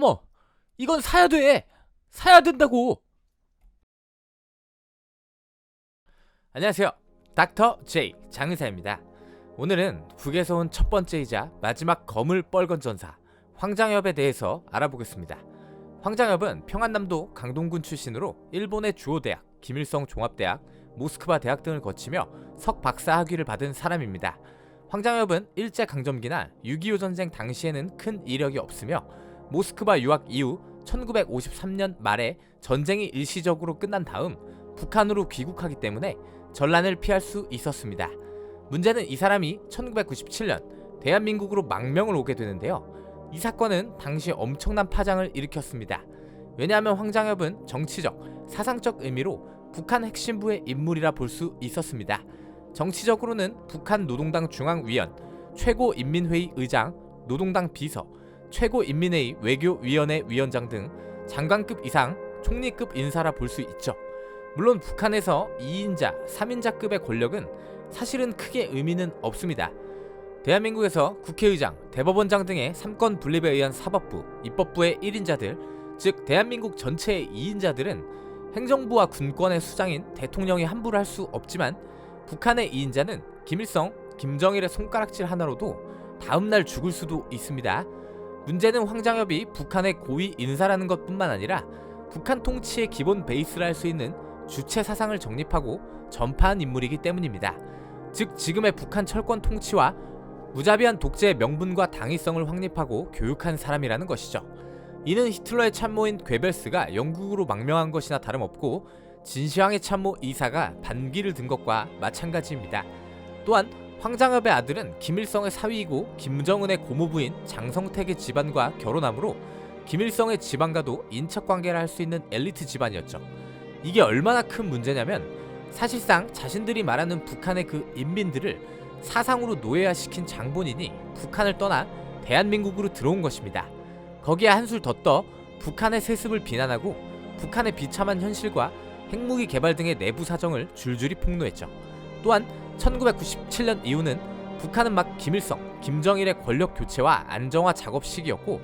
어머, 이건 사야 돼! 사야 된다고! 안녕하세요. 닥터 J 장의사입니다. 오늘은 북에서 온 첫 번째이자 마지막 거물 뻘건 전사 황장엽에 대해서 알아보겠습니다. 황장엽은 평안남도 강동군 출신으로 일본의 주요 대학, 김일성 종합대학, 모스크바 대학 등을 거치며 석박사 학위를 받은 사람입니다. 황장엽은 일제강점기나 6.25 전쟁 당시에는 큰 이력이 없으며 모스크바 유학 이후 1953년 말에 전쟁이 일시적으로 끝난 다음 북한으로 귀국하기 때문에 전란을 피할 수 있었습니다. 문제는 이 사람이 1997년 대한민국으로 망명을 오게 되는데요. 이 사건은 당시 엄청난 파장을 일으켰습니다. 왜냐하면 황장엽은 정치적, 사상적 의미로 북한 핵심부의 인물이라 볼 수 있었습니다. 정치적으로는 북한 노동당 중앙위원, 최고인민회의 의장, 노동당 비서, 최고인민회의 외교위원회 위원장 등 장관급 이상 총리급 인사라 볼 수 있죠. 물론 북한에서 2인자, 3인자급의 권력은 사실은 크게 의미는 없습니다. 대한민국에서 국회의장, 대법원장 등의 3권 분립에 의한 사법부, 입법부의 1인자들, 즉 대한민국 전체의 2인자들은 행정부와 군권의 수장인 대통령이 함부로 할 수 없지만 북한의 2인자는 김일성, 김정일의 손가락질 하나로도 다음날 죽을 수도 있습니다. 문제는 황장엽이 북한의 고위 인사라는 것뿐만 아니라 북한 통치의 기본 베이스라 할 수 있는 주체 사상을 정립하고 전파한 인물이기 때문입니다. 즉 지금의 북한 철권 통치와 무자비한 독재의 명분과 당위성을 확립하고 교육한 사람이라는 것이죠. 이는 히틀러의 참모인 괴벨스가 영국으로 망명한 것이나 다름없고 진시황의 참모 이사가 반기를 든 것과 마찬가지입니다. 또한 황장엽의 아들은 김일성의 사위이고 김정은의 고모부인 장성택의 집안과 결혼하므로 김일성의 집안과도 인척관계를 할 수 있는 엘리트 집안이었죠. 이게 얼마나 큰 문제냐면 사실상 자신들이 말하는 북한의 그 인민들을 사상으로 노예화시킨 장본인이 북한을 떠나 대한민국으로 들어온 것입니다. 거기에 한술 더 떠 북한의 세습을 비난하고 북한의 비참한 현실과 핵무기 개발 등의 내부 사정을 줄줄이 폭로했죠. 또한 1997년 이후는 북한은 막 김일성, 김정일의 권력 교체와 안정화 작업 시기였고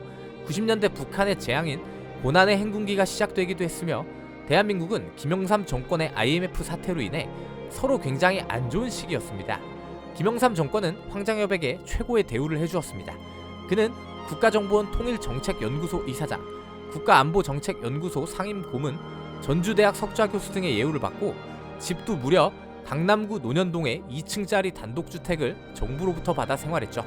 90년대 북한의 재앙인 고난의 행군기가 시작되기도 했으며 대한민국은 김영삼 정권의 IMF 사태로 인해 서로 굉장히 안 좋은 시기였습니다. 김영삼 정권은 황장엽에게 최고의 대우를 해주었습니다. 그는 국가정보원 통일정책연구소 이사장, 국가안보정책연구소 상임고문, 전주대학 석좌교수 등의 예우를 받고 집도 무려 강남구 논현동의 2층짜리 단독주택을 정부로부터 받아 생활했죠.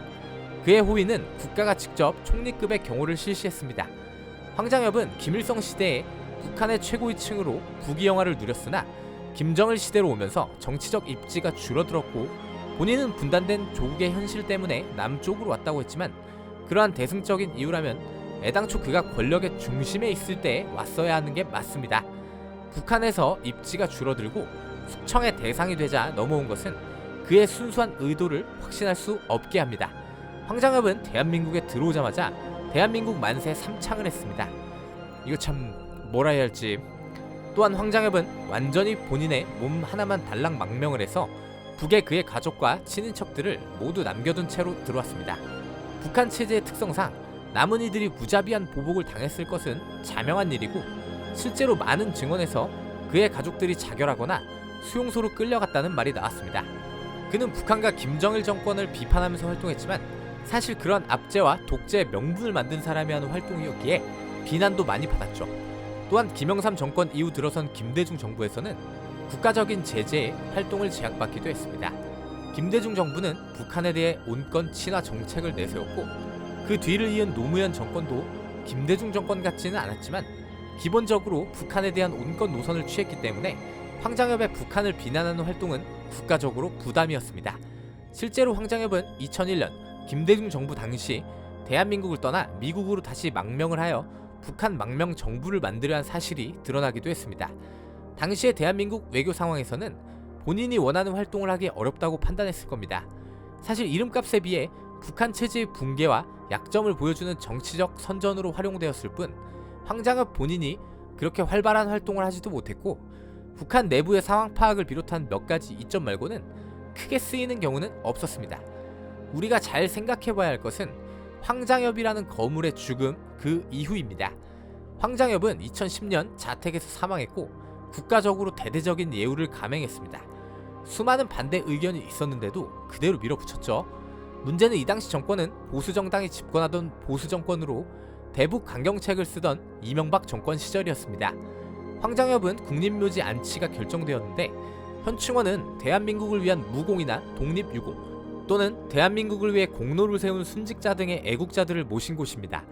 그의 호의는 국가가 직접 총리급의 경호를 실시했습니다. 황장엽은 김일성 시대에 북한의 최고위층으로 부귀영화를 누렸으나 김정일 시대로 오면서 정치적 입지가 줄어들었고 본인은 분단된 조국의 현실 때문에 남쪽으로 왔다고 했지만 그러한 대승적인 이유라면 애당초 그가 권력의 중심에 있을 때 왔어야 하는 게 맞습니다. 북한에서 입지가 줄어들고 숙청의 대상이 되자 넘어온 것은 그의 순수한 의도를 확신할 수 없게 합니다. 황장엽은 대한민국에 들어오자마자 대한민국 만세 3창을 했습니다. 이거 참 뭐라 해야 할지. 또한 황장엽은 완전히 본인의 몸 하나만 달랑 망명을 해서 북에 그의 가족과 친인척들을 모두 남겨둔 채로 들어왔습니다. 북한 체제의 특성상 남은 이들이 무자비한 보복을 당했을 것은 자명한 일이고 실제로 많은 증언에서 그의 가족들이 자결하거나 수용소로 끌려갔다는 말이 나왔습니다. 그는 북한과 김정일 정권을 비판하면서 활동했지만 사실 그런 압제와 독재의 명분을 만든 사람이 하는 활동이었기에 비난도 많이 받았죠. 또한 김영삼 정권 이후 들어선 김대중 정부에서는 국가적인 제재에 활동을 제약받기도 했습니다. 김대중 정부는 북한에 대해 온건 친화 정책을 내세웠고 그 뒤를 이은 노무현 정권도 김대중 정권 같지는 않았지만 기본적으로 북한에 대한 온건 노선을 취했기 때문에 황장엽의 북한을 비난하는 활동은 국가적으로 부담이었습니다. 실제로 황장엽은 2001년 김대중 정부 당시 대한민국을 떠나 미국으로 다시 망명을 하여 북한 망명 정부를 만들려 한 사실이 드러나기도 했습니다. 당시의 대한민국 외교 상황에서는 본인이 원하는 활동을 하기 어렵다고 판단했을 겁니다. 사실 이름값에 비해 북한 체제의 붕괴와 약점을 보여주는 정치적 선전으로 활용되었을 뿐 황장엽 본인이 그렇게 활발한 활동을 하지도 못했고 북한 내부의 상황 파악을 비롯한 몇 가지 이점 말고는 크게 쓰이는 경우는 없었습니다. 우리가 잘 생각해봐야 할 것은 황장엽이라는 거물의 죽음 그 이후입니다. 황장엽은 2010년 자택에서 사망했고 국가적으로 대대적인 예우를 감행했습니다. 수많은 반대 의견이 있었는데도 그대로 밀어붙였죠. 문제는 이 당시 정권은 보수정당이 집권하던 보수정권으로 대북 강경책을 쓰던 이명박 정권 시절이었습니다. 황장엽은 국립묘지 안치가 결정되었는데 현충원은 대한민국을 위한 무공이나 독립유공 또는 대한민국을 위해 공로를 세운 순직자 등의 애국자들을 모신 곳입니다.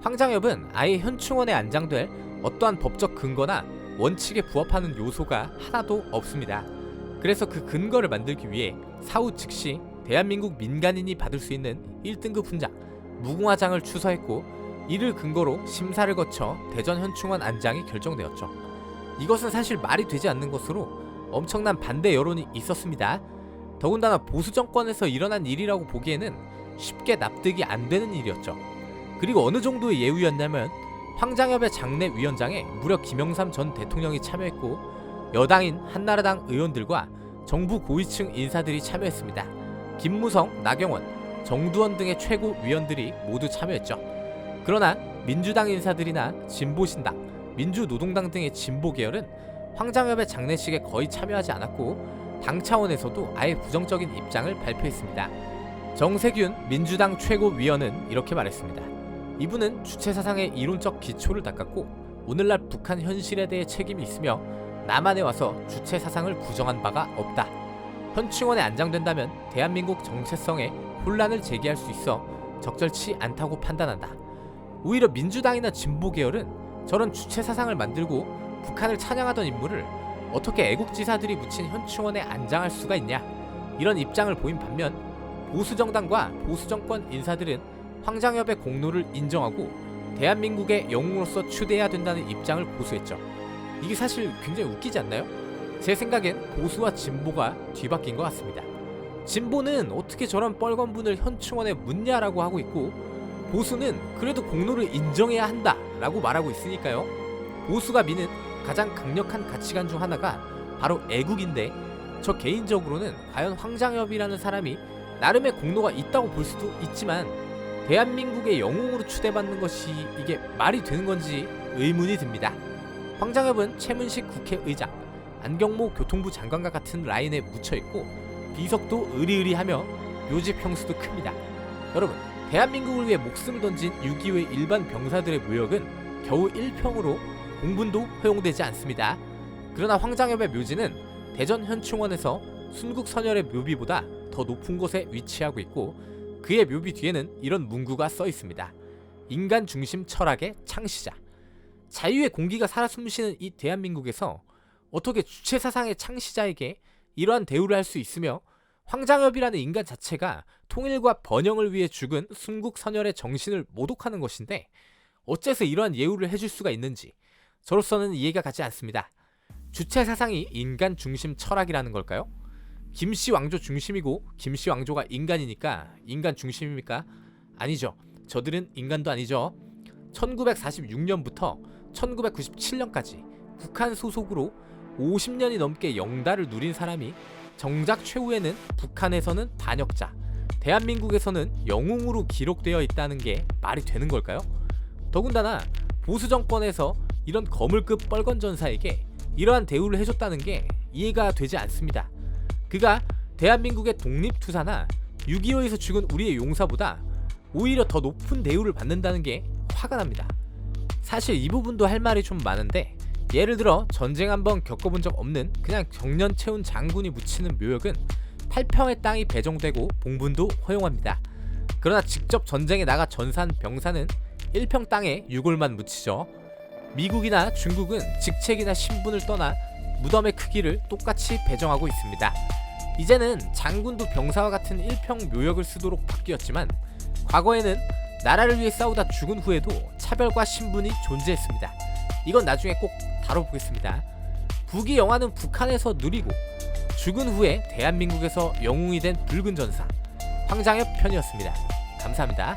황장엽은 아예 현충원에 안장될 어떠한 법적 근거나 원칙에 부합하는 요소가 하나도 없습니다. 그래서 그 근거를 만들기 위해 사후 즉시 대한민국 민간인이 받을 수 있는 1등급 훈장 무궁화장을 추서했고 이를 근거로 심사를 거쳐 대전 현충원 안장이 결정되었죠. 이것은 사실 말이 되지 않는 것으로 엄청난 반대 여론이 있었습니다. 더군다나 보수 정권에서 일어난 일이라고 보기에는 쉽게 납득이 안 되는 일이었죠. 그리고 어느 정도의 예우였냐면 황장엽의 장례 위원장에 무려 김영삼 전 대통령이 참여했고 여당인 한나라당 의원들과 정부 고위층 인사들이 참여했습니다. 김무성, 나경원, 정두원 등의 최고 위원들이 모두 참여했죠. 그러나 민주당 인사들이나 진보신당, 민주노동당 등의 진보 계열은 황장엽의 장례식에 거의 참여하지 않았고 당 차원에서도 아예 부정적인 입장을 발표했습니다. 정세균 민주당 최고위원은 이렇게 말했습니다. 이분은 주체사상의 이론적 기초를 닦았고 오늘날 북한 현실에 대해 책임이 있으며 남한에 와서 주체사상을 부정한 바가 없다. 현충원에 안장된다면 대한민국 정체성에 혼란을 제기할 수 있어 적절치 않다고 판단한다. 오히려 민주당이나 진보 계열은 저런 주체사상을 만들고 북한을 찬양하던 인물을 어떻게 애국지사들이 묻힌 현충원에 안장할 수가 있냐, 이런 입장을 보인 반면 보수정당과 보수정권 인사들은 황장엽의 공로를 인정하고 대한민국의 영웅으로서 추대해야 된다는 입장을 고수했죠. 이게 사실 굉장히 웃기지 않나요? 제 생각엔 보수와 진보가 뒤바뀐 것 같습니다. 진보는 어떻게 저런 뻘건 분을 현충원에 묻냐라고 하고 있고 보수는 그래도 공로를 인정해야 한다 라고 말하고 있으니까요. 보수가 미는 가장 강력한 가치관 중 하나가 바로 애국인데 저 개인적으로는 과연 황장엽이라는 사람이 나름의 공로가 있다고 볼 수도 있지만 대한민국의 영웅으로 추대받는 것이 이게 말이 되는 건지 의문이 듭니다. 황장엽은 최문식 국회의장, 안경모 교통부 장관과 같은 라인에 묻혀있고 비석도 으리으리하며 묘지 평수도 큽니다. 여러분, 대한민국을 위해 목숨을 던진 6.25의 일반 병사들의 묘역은 겨우 1평으로 공분도 허용되지 않습니다. 그러나 황장엽의 묘지는 대전 현충원에서 순국선열의 묘비보다 더 높은 곳에 위치하고 있고 그의 묘비 뒤에는 이런 문구가 써 있습니다. 인간 중심 철학의 창시자. 자유의 공기가 살아 숨쉬는 이 대한민국에서 어떻게 주체사상의 창시자에게 이러한 대우를 할 수 있으며 황장엽이라는 인간 자체가 통일과 번영을 위해 죽은 순국선열의 정신을 모독하는 것인데 어째서 이러한 예우를 해줄 수가 있는지 저로서는 이해가 가지 않습니다. 주체사상이 인간 중심 철학이라는 걸까요? 김씨 왕조 중심이고 김씨 왕조가 인간이니까 인간 중심입니까? 아니죠. 저들은 인간도 아니죠. 1946년부터 1997년까지 북한 소속으로 50년이 넘게 영달을 누린 사람이 정작 최후에는 북한에서는 반역자, 대한민국에서는 영웅으로 기록되어 있다는 게 말이 되는 걸까요? 더군다나 보수 정권에서 이런 거물급 뻘건 전사에게 이러한 대우를 해줬다는 게 이해가 되지 않습니다. 그가 대한민국의 독립투사나 6.25에서 죽은 우리의 용사보다 오히려 더 높은 대우를 받는다는 게 화가 납니다. 사실 이 부분도 할 말이 좀 많은데 예를 들어 전쟁 한번 겪어본 적 없는 그냥 정년 채운 장군이 묻히는 묘역은 8평의 땅이 배정되고 봉분도 허용합니다. 그러나 직접 전쟁에 나가 전사한 병사는 1평 땅에 유골만 묻히죠. 미국이나 중국은 직책이나 신분을 떠나 무덤의 크기를 똑같이 배정하고 있습니다. 이제는 장군도 병사와 같은 1평 묘역을 쓰도록 바뀌었지만 과거에는 나라를 위해 싸우다 죽은 후에도 차별과 신분이 존재했습니다. 이건 나중에 꼭 다뤄보겠습니다. 북이 영화는 북한에서 누리고 죽은 후에 대한민국에서 영웅이 된 붉은 전사 황장엽 편이었습니다. 감사합니다.